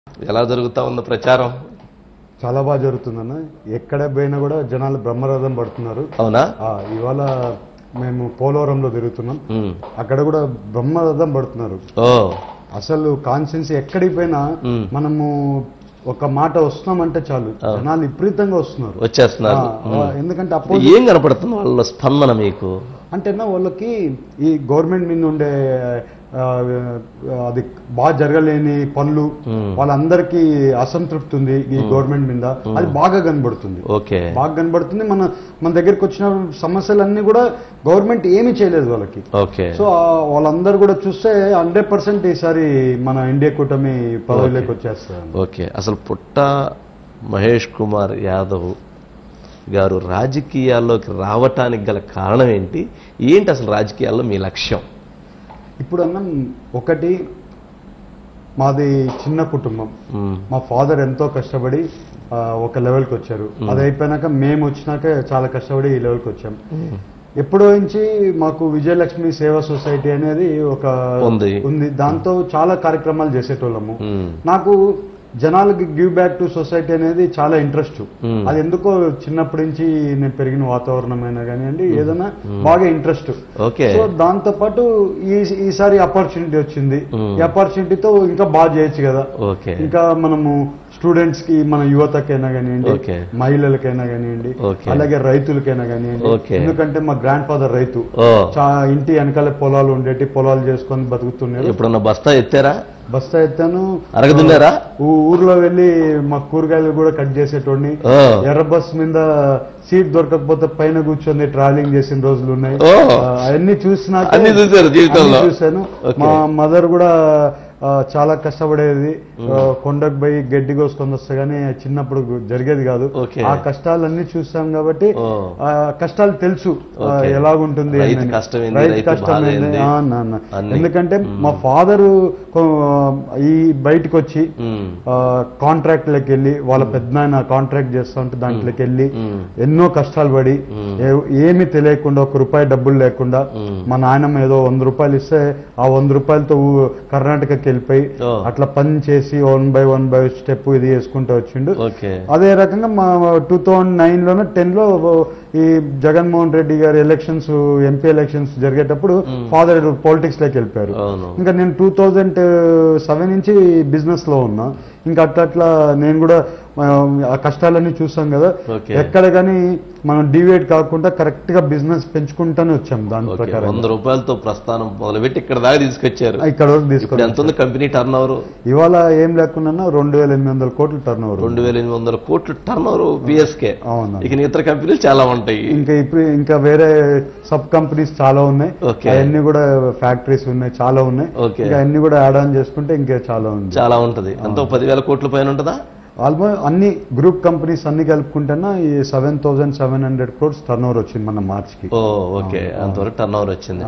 ఎలా జరుగుతా ఉంది ప్రచారం? చాలా బాగా జరుగుతుందన్న. ఎక్కడ పోయినా కూడా జనాలు బ్రహ్మరథం పడుతున్నారు. అవునా? ఇవాళ మేము పోలవరంలో తిరుగుతున్నాం, అక్కడ కూడా బ్రహ్మరథం పడుతున్నారు. అసలు కాన్స్టెన్సీ ఎక్కడికి పోయినా మనము ఒక మాట వస్తున్నామంటే చాలు జనాలు విపరీతంగా వచ్చేస్తున్నారు. ఎందుకంటే ఏం కనపడుతుంది వాళ్ళ స్పందన మీకు? అంటేనా వాళ్ళకి ఈ గవర్నమెంట్ మీద ఉండే అది బాగా జరగలేని పనులు, వాళ్ళందరికీ అసంతృప్తి ఉంది ఈ గవర్నమెంట్ మీద, అది బాగా కనబడుతుంది. బాగా కనబడుతుంది. మన దగ్గరికి వచ్చిన సమస్యలన్నీ కూడా గవర్నమెంట్ ఏమీ చేయలేదు వాళ్ళకి. సో వాళ్ళందరూ కూడా చూస్తే 100% ఈసారి మన ఇండియా కూటమి పదవిలోకి వచ్చేస్తారు. అసలు పుట్ట మహేష్ కుమార్ యాదవ్ గారు రాజకీయాల్లోకి రావటానికి గల కారణం ఏంటి? అసలు రాజకీయాల్లో మీ లక్ష్యం? ఇప్పుడు ఒకటి, మాది చిన్న కుటుంబం. మా ఫాదర్ ఎంతో కష్టపడి ఒక లెవెల్కి వచ్చారు. అది అయిపోయినాక మేము వచ్చినాక చాలా కష్టపడి ఈ లెవెల్కి వచ్చాం. ఎప్పుడో నుంచి మాకు విజయలక్ష్మి సేవా సొసైటీ అనేది ఒక ఉంది. దాంతో చాలా కార్యక్రమాలు చేసేటోళ్ళము. నాకు జనాలకి గివ్ బ్యాక్ టు సొసైటీ అనేది చాలా ఇంట్రెస్ట్. అది ఎందుకో చిన్నప్పటి నుంచి నేను పెరిగిన వాతావరణం అయినా కానివ్వండి, ఏదైనా బాగా ఇంట్రెస్ట్. సో దాంతో పాటు ఈసారి ఆపర్చునిటీ వచ్చింది. ఈ ఆపర్చునిటీతో ఇంకా బాగా చేయొచ్చు కదా. ఇంకా మనము స్టూడెంట్స్ కి, మన యువతకైనా కానివ్వండి, మహిళలకైనా కానివ్వండి, అలాగే రైతులకైనా కానివ్వండి. ఎందుకంటే మా గ్రాండ్ ఫాదర్ రైతు, ఇంటి వెనకాల పొలాలు ఉండేటి, పొలాలు చేసుకొని బతుకుతున్నారు. ఎప్పుడన్నా బస్తా ఎత్తారా? బస్తా ఎత్తాను. అరగదున్నారా? ఊర్లో వెళ్ళి మా కూరగాయలు కూడా కట్ చేసేటోడిని. ఎర్ర బస్ మీద సీట్ దొరకకపోతే పైన కూర్చొని ట్రావెలింగ్ చేసిన రోజులు ఉన్నాయి. అవన్నీ చూశాను. మా మదర్ కూడా చాలా కష్టపడేది. కొండకు పోయి గడ్డి కోసుకొని వస్తే గానీ చిన్నప్పుడు జరిగేది కాదు. ఆ కష్టాలన్నీ చూస్తాం కాబట్టి ఆ కష్టాలు తెలుసు ఎలాగుంటుంది. రైతు కష్టం ఎందుకంటే మా ఫాదరు ఈ బయటకు వచ్చి కాంట్రాక్ట్లోకి వెళ్ళి, వాళ్ళ పెద్దనాయన కాంట్రాక్ట్ చేస్తా ఉంటే దాంట్లోకి వెళ్ళి ఎన్నో కష్టాలు పడి, ఏమీ తెలియకుండా, ₹1 డబ్బులు లేకుండా, మా నాయనమ్మ ఏదో ₹100 ఇస్తే ఆ ₹100 కర్ణాటకకి వెళ్ళిపోయి అట్లా పని చేసి 1 by 1 స్టెప్ ఇది వేసుకుంటూ వచ్చిండు. అదే రకంగా మా 2009 10లో ఈ జగన్మోహన్ రెడ్డి గారి ఎలక్షన్స్, ఎంపీ ఎలక్షన్స్ జరిగేటప్పుడు ఫాదర్ పాలిటిక్స్ లోకి వెళ్ళిపోయారు. ఇంకా నేను 2007 నుంచి బిజినెస్ లో ఉన్నా. ఇంకా అట్లా నేను కూడా ఆ కష్టాలన్నీ చూసాం కదా. ఎక్కడ కానీ మనం డివైడ్ కాకుండా కరెక్ట్ గా బిజినెస్ పెంచుకుంటానే వచ్చాం. దాని ప్రకారం ₹100 ప్రస్థానం మొదలుపెట్టి ఇక్కడ దాకా తీసుకొచ్చారు. ఇక్కడ వరకు తీసుకొచ్చారు. ఎంత ఉంది కంపెనీ టర్న్ ఓవర్? ఇవాళ ఏం లేకుండా 2800 కోట్లు టర్న్ ఓవర్. 2800 కోట్లు టర్న్ ఓవర్ బిఎస్కే. అవును. ఇక ఇతర కంపెనీలు చాలా ఉంటాయి. ఇంకా వేరే సబ్ కంపెనీస్ చాలా ఉన్నాయి. అవన్నీ కూడా ఫ్యాక్టరీస్ ఉన్నాయి, చాలా ఉన్నాయి. ఇంకా అన్ని కూడా యాడ్ ఆన్ చేసుకుంటే ఇంకా చాలా ఉంటది. ఎంతో 10,000 కోట్ల పైన ఉంటుందా? ఆల్మోస్ట్ అన్ని గ్రూప్ కంపెనీస్ అన్ని కలుపుకుంటేనా ఈ 7,700 crores టర్న్ ఓవర్ వచ్చింది మన మార్చికి. అంతవరకు టర్న్ ఓవర్ వచ్చింది.